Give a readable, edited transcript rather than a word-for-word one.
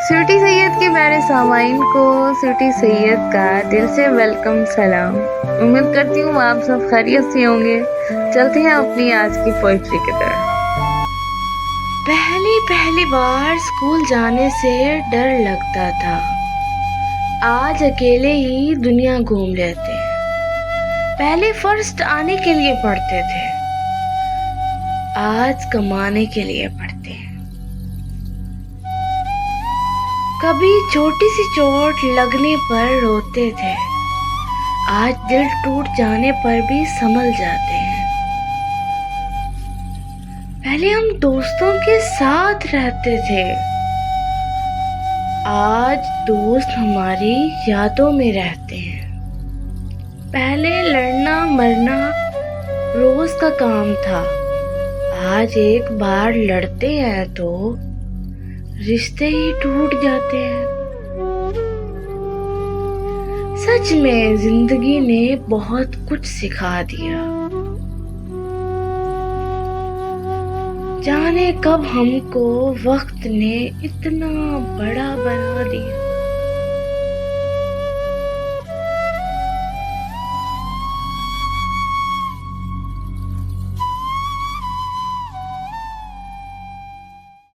City Syed के प्यारे सामाइन को सिटी सैयद का दिल से वेलकम सलाम। उम्मीद करती हूँ आप सब खैरियत से होंगे। चलते हैं अपनी आज की पोइट्री की तरफ। पहली बार स्कूल जाने से डर लगता था, आज अकेले ही दुनिया घूम लेते हैं। पहले फर्स्ट आने के लिए पढ़ते थे, आज कमाने के लिए पढ़ते हैं। कभी छोटी सी चोट लगने पर रोते थे, आज दिल टूट जाने पर भी संभल जाते हैं। पहले हम दोस्तों के साथ रहते थे, आज दोस्त हमारी यादों में रहते हैं। पहले लड़ना मरना रोज का काम था, आज एक बार लड़ते हैं तो रिश्ते ही टूट जाते हैं। सच में जिंदगी ने बहुत कुछ सिखा दिया, जाने कब हमको वक्त ने इतना बड़ा बना दिया।